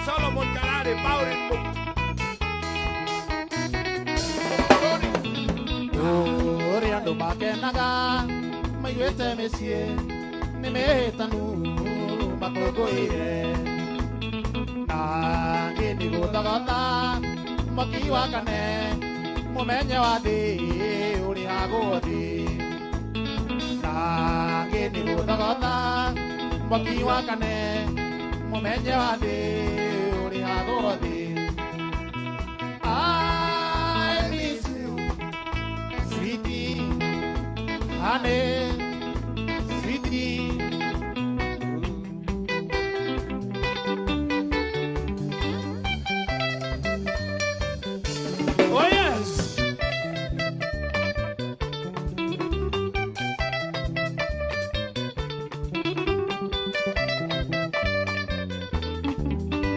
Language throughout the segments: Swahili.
Solomon Karare, Paurin Oriando Bakenaga, my wete monsieur, Nimetanu, Makogoire. Nagini Gotagata, Makiwakane, Momenya Wadi, Uriagodi. Nagini Gotagata, Makiwakane, Momenya Wadi, Uriagodi. I miss you, sweetie, honey, sweetie. Oh yes.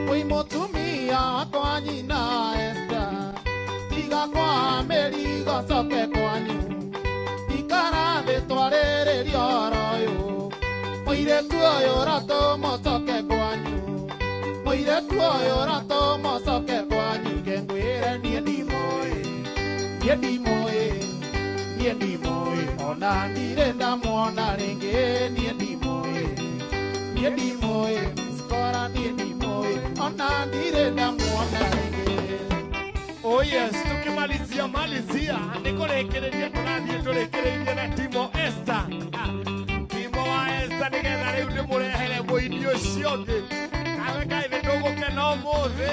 Oi motumia kwa nyina Esther, tiga kwa Mary gocoke kwanyu, ikara thĩ twarĩrĩria ũhoro ũyũ, mũirĩtu ũyũ ratũ mũcoke kwanyu, mũirĩtu ũyũ ratũ mũcoke kwanyu, ngengwĩre niĩ ndimũĩ, niĩ ndimũĩ, niĩ ndimũĩ, ona ndirĩ ndamuona rĩngĩ, niĩ ndimũĩ, niĩ ndimũĩ, skora niĩ ndimũĩ, ona ndirĩ ndamuona rĩngĩ. Oh yes, tukimalizia nikurekereria tunathie turekereirie na Timo Esther. Timo wa Esther nigetha riu ndimurehere muini ucio ungi kawe kaithe ndugukena umuthi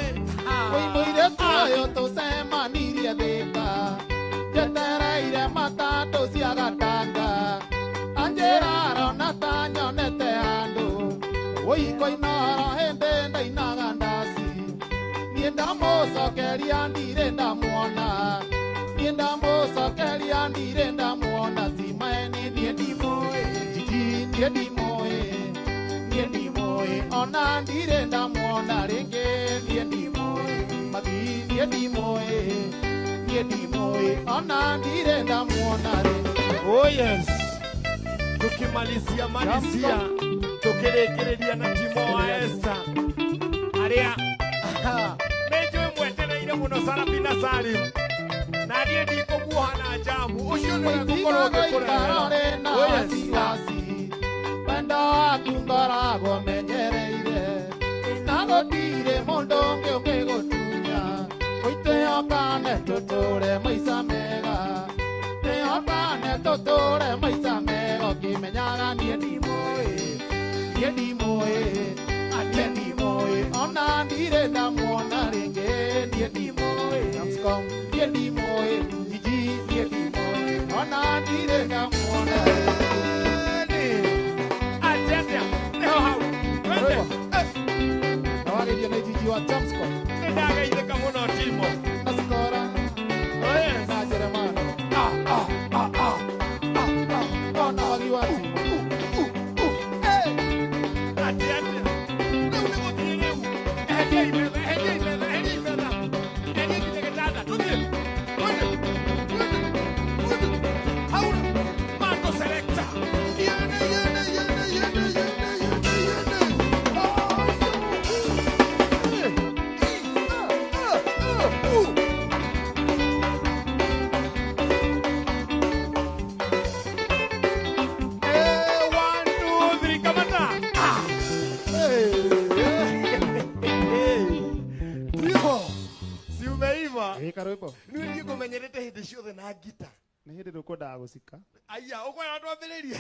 Oi mũirĩtu ũyũ tũcemanirie Thĩka, njetereire matatũ cia Gatanga, anjĩra arona ta nyonete handũ, ũiko-inĩ oro hĩndĩ ndainaga ndaci, niĩ ndamũcokeria ndirĩ ndamuona, niĩ ndamũcokeria ndirĩ ndamuona, timaeni niĩ ndimũĩ, jiji niĩ ndimũĩ, niĩ ndimũĩ, ona ndirĩ ndamuona rĩngĩ, niĩ ndimũĩ, magi niĩ ndimũĩ, niĩ ndimũĩ, ona ndirĩ ndamuona rĩngĩ. Oh yes, tukimalizia tukirekereria na Timo wa Esther aria nĩnjũĩ mwetereire mũno Sarafina Salim na niĩ ndikũmuoha na njamu ũcio nĩwe ngũkorwo ngĩkũrehera. Oh yes. Wendo waku ngoragwo menyereire, na gũtirĩ mũndũ ũngĩ ũngĩgũtunya, ũitĩyokane tũtũre maica mega, tĩyokane tũtũre maica mega, ũkĩmenyaga niĩ ndimũĩ, niĩ ndimũĩ, niĩ ndimũĩ, ona ndirĩ ndamuona rĩngĩ, niĩ ndimũĩ, niĩ ndimũĩ, jiji niĩ ndimũĩ, ona ndirĩ ndamuona rĩngĩ. Nawarĩria nĩ jiji wa Jamscom. Nĩndageithĩka mũno Timo. Na Skora. Oh yes. Na Jeremano. Ona wagi wa Timo. Rĩu nĩgũthiĩ rĩu. Eheria ibetha. Eheria gĩtanda. Tũthiĩ. Haura. Mando selecta. Karũimbo. Niĩ ndikũmenyerete hĩndĩ ciothe na ngita. Nĩ hĩndĩ ndũkwendaga gũcika. Aya, ũkwenda twambĩrĩrie?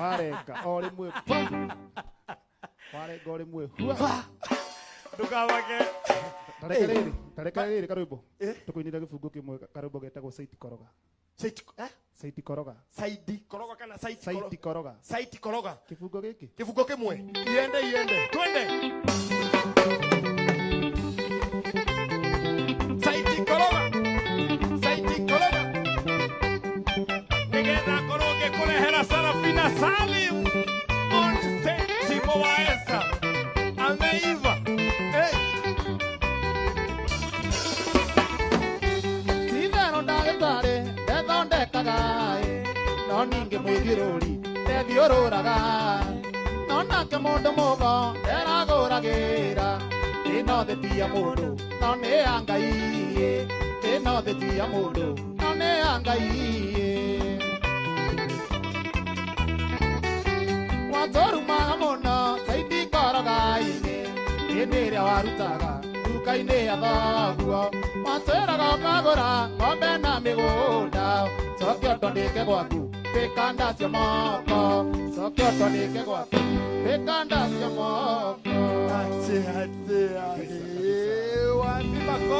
Warenga o rĩmwe. Warenga o rĩmwe. Ndũkamake. Tareka rĩrĩ Karũimbo. Tũkũinĩra gĩbungo kĩmwe Karũimbo getagwo Saiti Koroga. Saiti Koroga. Saidi Koroga kana Saiti Koroga. Saiti Koroga. Kĩbungo gĩkĩ. Kĩbungo kĩmwe. Iende. Twende. Saiti Koroga. Nigetha korwo ngĩkũrehera Sarafina Salim on stage. Timo wa Esther ameiva. Tithero ndagĩtarĩ ndethondekaga, no ningĩ mũigĩrũri ndethiũrũraga, no nake mũndũ mũgo nderagũragĩra, ĩno ĩno thĩ ya mũndũ no nĩ ya Ngai ĩno thĩ ya mũndũ no nĩ ya Ngai watũrumaga mũno Saidi koroga-inĩ hĩndĩ ĩrĩa warutaga nduka-inĩ ya thoguo watwĩraga ũkagũra ng'ombe na mĩgũnda cokia ũtondĩke gwaku mbĩkanda cio moko cokia ũtondĩke gwaku mbĩkanda cio moko Wapi makofi?